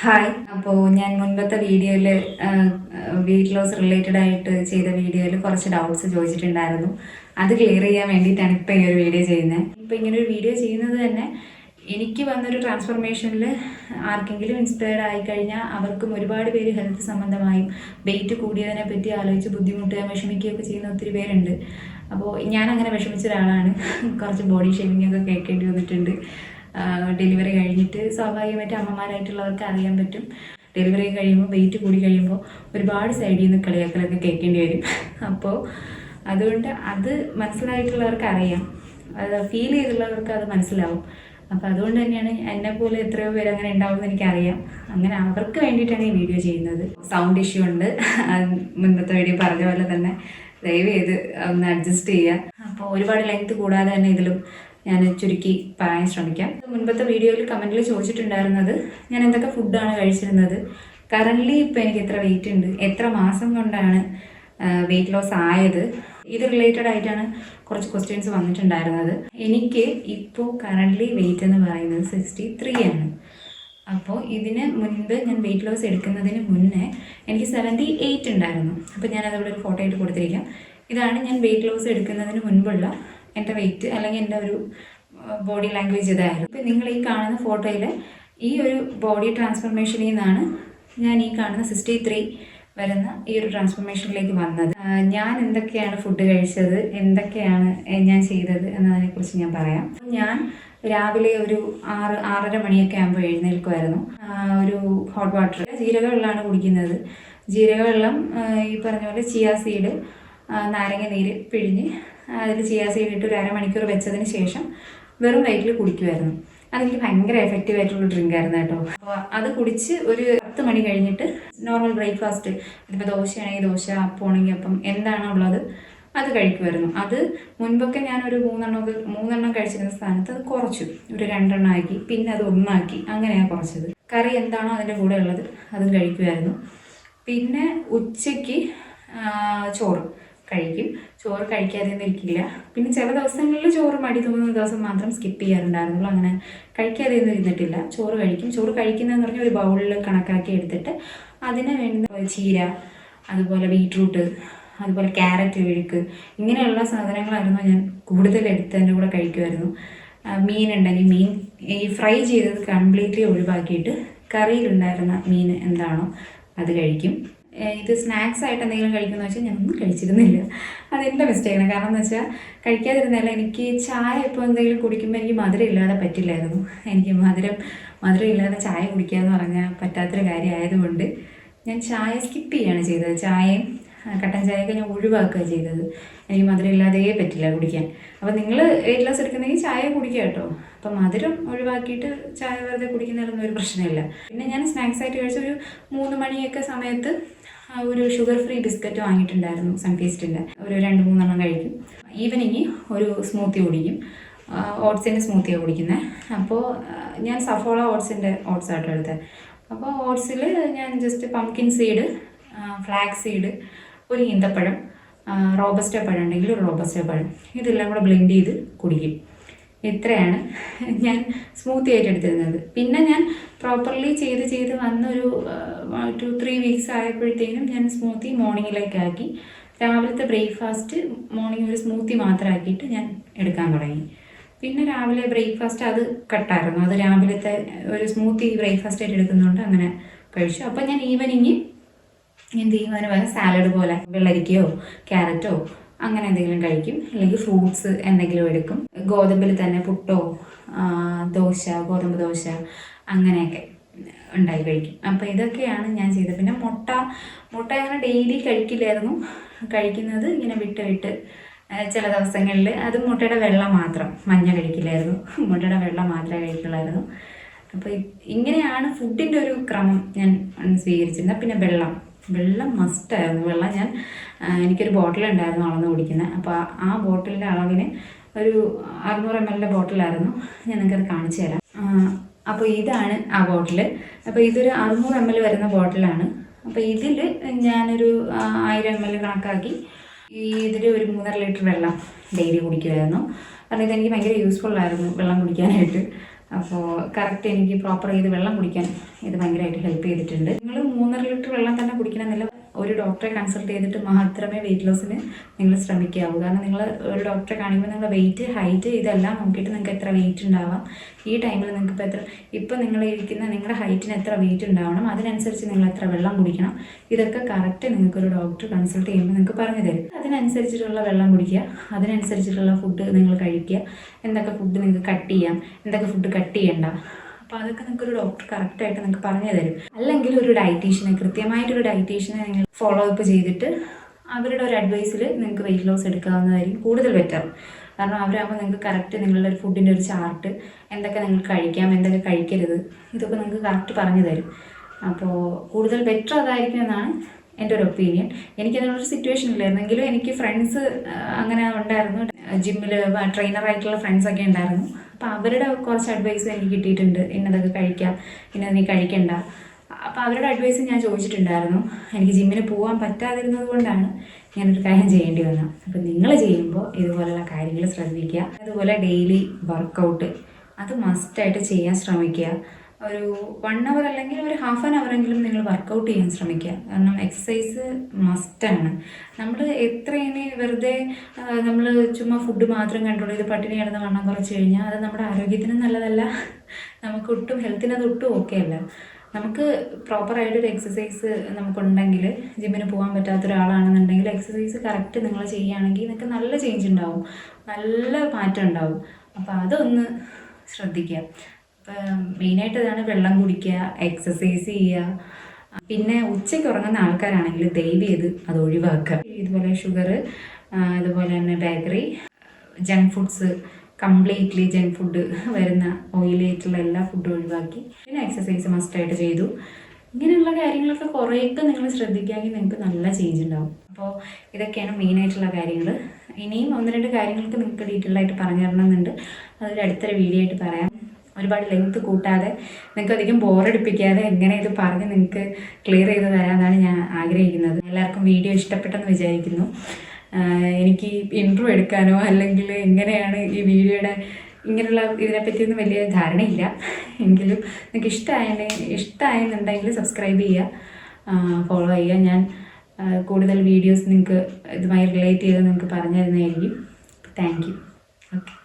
Hi. അപ്പോൾ ഞാൻ മുൻപത്തെ വീഡിയോയിൽ വെയിറ്റ് ലോസ് റിലേറ്റഡ് ആയിട്ട് ചെയ്ത വീഡിയോയിൽ കുറച്ച് ഡൗട്ട്സ് ചോദിച്ചിട്ടുണ്ടായിരുന്നു. അത് ക്ലിയർ ചെയ്യാൻ വേണ്ടിയിട്ടാണ് ഇപ്പോൾ ഈ ഒരു വീഡിയോ ചെയ്യുന്നത്. ഇപ്പോൾ ഇങ്ങനെ ഒരു വീഡിയോ ചെയ്യുന്നത് തന്നെ എനിക്ക് വന്നൊരു ട്രാൻസ്ഫോർമേഷനിൽ ആർക്കെങ്കിലും ഇൻസ്പയർഡ് ആയിക്കഴിഞ്ഞാൽ അവർക്കും ഒരുപാട് പേര് ഹെൽത്ത് സംബന്ധമായും വെയിറ്റ് കൂടിയതിനെ പറ്റി ആലോചിച്ച് ബുദ്ധിമുട്ടുക വിഷമിക്കുകയൊക്കെ ചെയ്യുന്ന ഒത്തിരി പേരുണ്ട്. അപ്പോൾ ഞാനങ്ങനെ വിഷമിച്ച ഒരാളാണ്. കുറച്ച് ബോഡി ഷേമിംഗ് ഒക്കെ കേൾക്കേണ്ടി വന്നിട്ടുണ്ട്. ഡെലിവറി കഴിഞ്ഞിട്ട് സ്വാഭാവികമായിട്ട് അമ്മമാരായിട്ടുള്ളവർക്ക് അറിയാൻ പറ്റും. ഡെലിവറി കഴിയുമ്പോൾ വെയിറ്റ് കൂടി കഴിയുമ്പോൾ ഒരുപാട് സൈഡിൽ നിന്ന് കളിയാക്കലൊക്കെ കേൾക്കേണ്ടി വരും. അപ്പോൾ അതുകൊണ്ട് അത് മനസ്സിലായിട്ടുള്ളവർക്ക് അറിയാം, അത് ഫീൽ ചെയ്തുള്ളവർക്ക് അത് മനസ്സിലാവും. അപ്പോൾ അതുകൊണ്ട് തന്നെയാണ് എന്നെപ്പോലെ എത്രയോ പേര് അങ്ങനെ ഉണ്ടാവുമെന്ന് എനിക്കറിയാം. അങ്ങനെ അവർക്ക് വേണ്ടിയിട്ടാണ് ഈ വീഡിയോ ചെയ്യുന്നത്. സൗണ്ട് ഇഷ്യൂ ഉണ്ട്, മുൻപത്തെ വീഡിയോ പറഞ്ഞ പോലെ തന്നെ ദയവ് ചെയ്ത് ഒന്ന് അഡ്ജസ്റ്റ് ചെയ്യുക. അപ്പോൾ ഒരുപാട് ലെങ്ത് കൂടാതെ തന്നെ ഇതിലും ഞാൻ ചുരുക്കി പറയാൻ ശ്രമിക്കാം. മുൻപത്തെ വീഡിയോയിൽ കമൻറ്റിൽ ചോദിച്ചിട്ടുണ്ടായിരുന്നത് ഞാൻ എന്തൊക്കെ ഫുഡാണ് കഴിച്ചിരുന്നത്, കറൻ്റ്ലി ഇപ്പോൾ എനിക്ക് എത്ര വെയിറ്റ് ഉണ്ട്, എത്ര മാസം കൊണ്ടാണ് വെയിറ്റ് ലോസ് ആയത്. ഇത് റിലേറ്റഡ് ആയിട്ടാണ് കുറച്ച് ക്വസ്റ്റ്യൻസ് വന്നിട്ടുണ്ടായിരുന്നത്. എനിക്ക് ഇപ്പോൾ കറൻ്റ്ലി വെയിറ്റ് എന്ന് പറയുന്നത് 63 ആണ്. അപ്പോൾ ഇതിന് മുൻപ് ഞാൻ വെയിറ്റ് ലോസ് എടുക്കുന്നതിന് മുന്നേ എനിക്ക് 78 ഉണ്ടായിരുന്നു. അപ്പോൾ ഞാനതവിടെ ഒരു ഫോട്ടോ ആയിട്ട് കൊടുത്തിരിക്കാം. ഇതാണ് ഞാൻ വെയിറ്റ് ലോസ് എടുക്കുന്നതിന് മുൻപുള്ള എൻ്റെ വെയിറ്റ്, അല്ലെങ്കിൽ എൻ്റെ ഒരു ബോഡി ലാംഗ്വേജ് ഇതായിരുന്നു. ഇപ്പം നിങ്ങൾ ഈ കാണുന്ന ഫോട്ടോയിൽ ഈ ഒരു ബോഡി ട്രാൻസ്ഫോർമേഷനിൽ നിന്നാണ് ഞാൻ ഈ കാണുന്ന 63 വരുന്ന ഈ ഒരു ട്രാൻസ്ഫോർമേഷനിലേക്ക് വന്നത്. ഞാൻ എന്തൊക്കെയാണ് ഫുഡ് കഴിച്ചത്, എന്തൊക്കെയാണ് ഞാൻ ചെയ്തത് എന്നതിനെക്കുറിച്ച് ഞാൻ പറയാം. ഞാൻ രാവിലെ ഒരു 6-6:30 മണിയൊക്കെ ആകുമ്പോൾ എഴുന്നേൽക്കുമായിരുന്നു. ഒരു ഹോട്ട് വാട്ടർ, ജീരകവെള്ളമാണ് കുടിക്കുന്നത്. ജീരകവെള്ളം ഈ പറഞ്ഞ പോലെ ചിയാ സീഡ്, നാരങ്ങ നീര് പിഴിഞ്ഞ് അതിൽ ചിയാ സീഡ് ഇട്ട് ഒരു അരമണിക്കൂർ വെച്ചതിന് ശേഷം വെറും വയറ്റിൽ കുടിക്കുമായിരുന്നു. അതെനിക്ക് ഭയങ്കര എഫക്റ്റീവ് ആയിട്ടുള്ള ഡ്രിങ്ക് ആയിരുന്നു കേട്ടോ. അപ്പോൾ അത് കുടിച്ച് ഒരു 10 മണി കഴിഞ്ഞിട്ട് നോർമൽ ബ്രേക്ക്ഫാസ്റ്റ്, ഇതിപ്പോൾ ദോശയാണെങ്കിൽ ദോശ, അപ്പമാണെങ്കിൽ അപ്പം, എന്താണോ ഉള്ളത് അത് കഴിക്കുമായിരുന്നു. അത് മുൻപൊക്കെ ഞാനൊരു 3 കഴിച്ചിരുന്ന സ്ഥാനത്ത് അത് കുറച്ചു, ഒരു 2 ആക്കി, പിന്നെ അത് 1 ആക്കി, അങ്ങനെയാണ് കുറച്ചത്. കറി എന്താണോ അതിൻ്റെ കൂടെ ഉള്ളത് അതും കഴിക്കുമായിരുന്നു. പിന്നെ ഉച്ചയ്ക്ക് ചോറ് കഴിക്കും. ചോറ് കഴിക്കാതെയൊന്നും ഇരിക്കില്ല. പിന്നെ ചില ദിവസങ്ങളിൽ ചോറ് മടി തോന്നുന്ന ദിവസം മാത്രം സ്കിപ്പ് ചെയ്യാറുണ്ടായിരുന്നുള്ളൂ. അങ്ങനെ കഴിക്കാതെയൊന്നും ഇരുന്നിട്ടില്ല. ചോറ് കഴിക്കും. ചോറ് കഴിക്കുന്നതെന്ന് പറഞ്ഞാൽ ഒരു ബൗളിൽ കണക്കാക്കി എടുത്തിട്ട് അതിന് വേണ്ടുന്ന ചീര, അതുപോലെ ബീട്രൂട്ട്, അതുപോലെ ക്യാരറ്റ്, വിഴുക്ക്, ഇങ്ങനെയുള്ള സാധനങ്ങളായിരുന്നു ഞാൻ കൂടുതൽ എടുത്ത് എൻ്റെ കൂടെ കഴിക്കുമായിരുന്നു. മീൻ ഉണ്ടെങ്കിൽ മീൻ ഈ ഫ്രൈ ചെയ്തത് കംപ്ലീറ്റ്ലി ഒഴിവാക്കിയിട്ട് കറിയിലുണ്ടായിരുന്ന മീൻ എന്താണോ അത് കഴിക്കും. ഇത് സ്നാക്സ് ആയിട്ട് എന്തെങ്കിലും കഴിക്കുമെന്ന് വെച്ചാൽ ഞാനൊന്നും കഴിച്ചിരുന്നില്ല. അതെൻ്റെ മിസ്റ്റേക്കാണ്. കാരണം എന്ന് വെച്ചാൽ കഴിക്കാതിരുന്നാലും എനിക്ക് ചായ ഇപ്പോൾ എന്തെങ്കിലും കുടിക്കുമ്പോൾ എനിക്ക് മധുരം ഇല്ലാതെ പറ്റില്ലായിരുന്നു. എനിക്ക് മധുരം ഇല്ലാതെ ചായ കുടിക്കുക എന്ന് പറഞ്ഞാൽ പറ്റാത്തൊരു കാര്യമായതുകൊണ്ട് ഞാൻ ചായ സ്കിപ്പ് ചെയ്യുകയാണ് ചെയ്തത്. ചായയും കട്ടൻ ചായയൊക്കെ ഞാൻ ഒഴിവാക്കുക ചെയ്തത്. എനിക്ക് മധുരം ഇല്ലാതെ പറ്റില്ല കുടിക്കാൻ. അപ്പോൾ നിങ്ങൾ വെയിറ്റ് ലോസ് എടുക്കുന്നെങ്കിൽ ചായ കുടിക്കുക കേട്ടോ. അപ്പം മധുരം ഒഴിവാക്കിയിട്ട് ചായ വെറുതെ കുടിക്കുന്നതിലൊന്നും ഒരു പ്രശ്നമില്ല. പിന്നെ ഞാൻ സ്നാക്സ് ആയിട്ട് കഴിച്ച ഒരു 3 മണിയൊക്കെ സമയത്ത് ഒരു ഷുഗർ ഫ്രീ ബിസ്ക്കറ്റ് വാങ്ങിയിട്ടുണ്ടായിരുന്നു, സൺഫീസ്റ്റിൻ്റെ. ഒരു 2-3 കഴിക്കും. ഈവനിങ് ഒരു സ്മൂത്തി കുടിക്കും. ഓട്സിൻ്റെ സ്മൂത്തിയാണ് കുടിക്കുന്നത്. അപ്പോൾ ഞാൻ സഫോള ഓട്സ് ആട്ടോ എടുത്തത്. അപ്പോൾ ഓട്സിൽ ഞാൻ just pumpkin seed, flax seed, ഒരു ഈന്തപ്പഴം, റോബസ്റ്റ പഴം ഉണ്ടെങ്കിൽ ഒരു റോബസ്റ്റ പഴം, ഇതെല്ലാം കൂടെ ബ്ലെൻഡ് ചെയ്ത് കുടിക്കും. ഇത്രയാണ് ഞാൻ സ്മൂത്തി ആയിട്ട് എടുത്തിരുന്നത്. പിന്നെ ഞാൻ പ്രോപ്പർലി ചെയ്ത് വന്നൊരു 2-3 വീക്സ് ആയപ്പോഴത്തേനും ഞാൻ സ്മൂത്തി മോർണിംഗിലേക്കാക്കി. രാവിലത്തെ ബ്രേക്ക്ഫാസ്റ്റ് മോർണിംഗ് ഒരു സ്മൂത്തി മാത്രമാക്കിയിട്ട് ഞാൻ എടുക്കാൻ തുടങ്ങി. പിന്നെ രാവിലെ ബ്രേക്ക്ഫാസ്റ്റ് അത് കട്ടായിരുന്നു. അത് രാവിലത്തെ ഒരു സ്മൂത്തി ബ്രേക്ക്ഫാസ്റ്റ് ആയിട്ട് എടുക്കുന്നതുകൊണ്ട് അങ്ങനെ കഴിച്ചു. അപ്പോൾ ഞാൻ ഈവനിങ് എന്ത് ചെയ്യും, അതിന് പോലെ സാലഡ് പോലെ വെള്ളരിക്കയോ ക്യാരറ്റോ അങ്ങനെ എന്തെങ്കിലും കഴിക്കും. അല്ലെങ്കിൽ ഫ്രൂട്ട്സ് എന്തെങ്കിലും എടുക്കും. ഗോതമ്പിൽ തന്നെ പുട്ടോ, ദോശ, ഗോതമ്പ് ദോശ അങ്ങനെയൊക്കെ ഉണ്ടായി കഴിക്കും. അപ്പോൾ ഇതൊക്കെയാണ് ഞാൻ ചെയ്തത്. പിന്നെ മുട്ട അങ്ങനെ ഡെയിലി കഴിക്കില്ലായിരുന്നു. കഴിക്കുന്നത് ഇങ്ങനെ വിട്ട് ചില ദിവസങ്ങളിൽ അത് മുട്ടയുടെ വെള്ള മാത്രം, മഞ്ഞ കഴിക്കില്ലായിരുന്നു. മുട്ടയുടെ വെള്ള മാത്രമേ കഴിക്കുള്ളായിരുന്നു. അപ്പോൾ ഇങ്ങനെയാണ് ഫുഡിൻ്റെ ഒരു ക്രമം ഞാൻ സ്വീകരിച്ചിരുന്നത്. പിന്നെ വെള്ളം മസ്റ്റായിരുന്നു. വെള്ളം എനിക്കൊരു ബോട്ടിലുണ്ടായിരുന്നു അളന്ന് കുടിക്കുന്നത്. അപ്പോൾ ആ ബോട്ടിലിൻ്റെ അളവിന് ഒരു 600 ml ബോട്ടിലായിരുന്നു. ഞാൻ നിങ്ങൾക്കത് കാണിച്ചു തരാം. അപ്പോൾ ഇതാണ് ആ ബോട്ടിൽ. അപ്പോൾ ഇതൊരു 600 ml വരുന്ന ബോട്ടിലാണ്. അപ്പോൾ ഇതിൽ ഞാനൊരു 1000 ml കണക്കാക്കി ഇതിൽ ഒരു 3.5 ലിറ്റർ വെള്ളം ഡെയിലി കുടിക്കുമായിരുന്നു. കാരണം ഇതെനിക്ക് ഭയങ്കര യൂസ്ഫുള്ളായിരുന്നു വെള്ളം കുടിക്കാനായിട്ട്. അപ്പോൾ കറക്റ്റ് എനിക്ക് പ്രോപ്പർ ചെയ്ത് വെള്ളം കുടിക്കാൻ ഇത് ഭയങ്കരമായിട്ട് ഹെൽപ്പ് ചെയ്തിട്ടുണ്ട്. നിങ്ങൾ 3.5 ലിറ്റർ വെള്ളം തന്നെ കുടിക്കണമെന്നില്ല. ഒരു ഡോക്ടറെ കൺസൾട്ട് ചെയ്തിട്ട് മാത്രമേ വെയിറ്റ് ലോസിന് നിങ്ങൾ ശ്രമിക്കാവൂ. കാരണം നിങ്ങൾ ഒരു ഡോക്ടറെ കാണിക്കുമ്പോൾ നിങ്ങളുടെ വെയിറ്റ്, ഹൈറ്റ് ഇതെല്ലാം നോക്കിയിട്ട് നിങ്ങൾക്ക് എത്ര വെയിറ്റ് ഉണ്ടാവാം, ഈ ടൈമിൽ നിങ്ങൾക്ക് ഇപ്പോൾ നിങ്ങൾ ഇരിക്കുന്ന നിങ്ങളുടെ ഹൈറ്റിന് എത്ര വെയിറ്റ് ഉണ്ടാവണം, അതിനനുസരിച്ച് നിങ്ങൾ എത്ര വെള്ളം കുടിക്കണം, ഇതൊക്കെ കറക്റ്റ് നിങ്ങൾക്കൊരു ഡോക്ടർ കൺസൾട്ട് ചെയ്യുമ്പോൾ നിങ്ങൾക്ക് പറഞ്ഞു തരും. അതിനനുസരിച്ചിട്ടുള്ള വെള്ളം കുടിക്കുക, അതിനനുസരിച്ചിട്ടുള്ള ഫുഡ് നിങ്ങൾ കഴിക്കുക, എന്തൊക്കെ ഫുഡ് നിങ്ങൾക്ക് കട്ട് ചെയ്യാം, എന്തൊക്കെ ഫുഡ് കട്ട് ചെയ്യണ്ട, അപ്പോൾ അതൊക്കെ നിങ്ങൾക്കൊരു ഡോക്ടർ കറക്റ്റായിട്ട് നിങ്ങൾക്ക് പറഞ്ഞു തരും. അല്ലെങ്കിൽ ഒരു ഡയറ്റീഷ്യനെ, കൃത്യമായിട്ടൊരു ഡയറ്റീഷ്യനെ നിങ്ങൾ ഫോളോ അപ്പ് ചെയ്തിട്ട് അവരുടെ ഒരു അഡ്വൈസിൽ നിങ്ങൾക്ക് വെയിറ്റ് ലോസ് എടുക്കാവുന്നതായിരിക്കും കൂടുതൽ ബെറ്റർ. കാരണം അവരാകുമ്പോൾ നിങ്ങൾക്ക് കറക്റ്റ് നിങ്ങളുടെ ഒരു ഫുഡിൻ്റെ ഒരു ചാർട്ട്, എന്തൊക്കെ നിങ്ങൾക്ക് കഴിക്കാം, എന്തൊക്കെ കഴിക്കരുത്, ഇതൊക്കെ നിങ്ങൾക്ക് കറക്റ്റ് പറഞ്ഞു തരും. അപ്പോൾ കൂടുതൽ ബെറ്റർ അതായിരിക്കും എന്നാണ് എൻ്റെ ഒരു ഒപ്പീനിയൻ. എനിക്കതിനുള്ളൊരു സിറ്റുവേഷൻ ഇല്ലായിരുന്നെങ്കിലും എനിക്ക് ഫ്രണ്ട്സ് അങ്ങനെ ഉണ്ടായിരുന്നു, ജിമ്മിൽ ട്രെയിനറായിട്ടുള്ള ഫ്രണ്ട്സൊക്കെ ഉണ്ടായിരുന്നു. അപ്പോൾ അവരുടെ കുറച്ച് അഡ്വൈസ് എനിക്ക് കിട്ടിയിട്ടുണ്ട്, ഇന്നതൊക്കെ കഴിക്കാം, ഇന്നത് നീ കഴിക്കണ്ട. അപ്പോൾ അവരുടെ അഡ്വൈസ് ഞാൻ ചോദിച്ചിട്ടുണ്ടായിരുന്നു. എനിക്ക് ജിമ്മിന് പോകാൻ പറ്റാതിരുന്നത് കൊണ്ടാണ് ഞാനൊരു കാര്യം ചെയ്യേണ്ടി വന്നത്. അപ്പോൾ നിങ്ങൾ ചെയ്യുമ്പോൾ ഇതുപോലെയുള്ള കാര്യങ്ങൾ ശ്രദ്ധിക്കുക. അതുപോലെ ഡെയിലി വർക്കൗട്ട് അത് മസ്റ്റായിട്ട് ചെയ്യാൻ ശ്രമിക്കുക. ഒരു 1 hour അല്ലെങ്കിൽ ഒരു ½ an hour എങ്കിലും നിങ്ങൾ വർക്കൗട്ട് ചെയ്യാൻ ശ്രമിക്കുക. കാരണം എക്സസൈസ് മസ്റ്റാണ്. നമ്മൾ എത്ര ഇനി വെറുതെ നമ്മൾ ചുമ്മാ ഫുഡ് മാത്രം കൺട്രോൾ ചെയ്ത് പട്ടിണി കിടന്ന് വണ്ണം കുറച്ച് കഴിഞ്ഞാൽ അത് നമ്മുടെ ആരോഗ്യത്തിന് നല്ലതല്ല, നമുക്ക് ഒട്ടും ഹെൽത്തിന് അത് ഒട്ടും ഓക്കെ അല്ല. നമുക്ക് പ്രോപ്പറായിട്ടൊരു എക്സസൈസ് നമുക്കുണ്ടെങ്കിൽ, ജിമ്മിന് പോകാൻ പറ്റാത്ത ഒരാളാണെന്നുണ്ടെങ്കിൽ എക്സസൈസ് കറക്റ്റ് നിങ്ങൾ ചെയ്യുകയാണെങ്കിൽ നിങ്ങൾക്ക് നല്ല ചേഞ്ച് ഉണ്ടാവും, നല്ല മാറ്റം ഉണ്ടാവും. അപ്പോൾ അതൊന്ന് ശ്രദ്ധിക്കുക. മെയിനായിട്ട് ഇതാണ്, വെള്ളം കുടിക്കുക, എക്സസൈസ് ചെയ്യുക. പിന്നെ ഉച്ചയ്ക്ക് ഉറങ്ങുന്ന ആൾക്കാരാണെങ്കിൽ ദയവ് ചെയ്ത് അത് ഒഴിവാക്കുക. ഇതുപോലെ ഷുഗർ, അതുപോലെ തന്നെ bakery, junk foods, completely junk food വരുന്ന ഓയിലായിട്ടുള്ള എല്ലാ ഫുഡും ഒഴിവാക്കി പിന്നെ എക്സസൈസ് മസ്റ്റായിട്ട് ചെയ്തു. ഇങ്ങനെയുള്ള കാര്യങ്ങളൊക്കെ കുറേയൊക്കെ നിങ്ങൾ ശ്രദ്ധിക്കുകയാണെങ്കിൽ നിങ്ങൾക്ക് നല്ല ചേഞ്ച് ഉണ്ടാവും. അപ്പോൾ ഇതൊക്കെയാണ് മെയിനായിട്ടുള്ള കാര്യങ്ങൾ. ഇനിയും 1-2 കാര്യങ്ങൾക്ക് നിങ്ങൾക്ക് ഡീറ്റെയിൽ ആയിട്ട് പറഞ്ഞു തരണമെന്നുണ്ട്. അതൊരു അടുത്തൊരു വീഡിയോ ആയിട്ട് പറയാം. ഒരുപാട് ലെങ്ത് കൂട്ടാതെ, നിങ്ങൾക്ക് അധികം ബോറടിപ്പിക്കാതെ എങ്ങനെ ഇത് പറഞ്ഞ് നിങ്ങൾക്ക് ക്ലിയർ ചെയ്ത് തരാമെന്നാണ് ഞാൻ ആഗ്രഹിക്കുന്നത്. എല്ലാവർക്കും വീഡിയോ ഇഷ്ടപ്പെട്ടെന്ന് വിചാരിക്കുന്നു. എനിക്ക് ഇൻട്രോ എടുക്കാനോ അല്ലെങ്കിൽ എങ്ങനെയാണ് ഈ വീഡിയോയുടെ ഇങ്ങനെയുള്ള ഇതിനെപ്പറ്റിയൊന്നും വലിയ ധാരണയില്ല. എങ്കിലും നിങ്ങൾക്ക് ഇഷ്ടമായെന്നുണ്ടെങ്കിൽ സബ്സ്ക്രൈബ് ചെയ്യുക, ഫോളോ ചെയ്യുക. ഞാൻ കൂടുതൽ വീഡിയോസ് നിങ്ങൾക്ക് ഇതുമായി റിലേറ്റ് ചെയ്ത് നിങ്ങൾക്ക് പറഞ്ഞു തരുന്നതായിരിക്കും. Thank you. ഓക്കെ.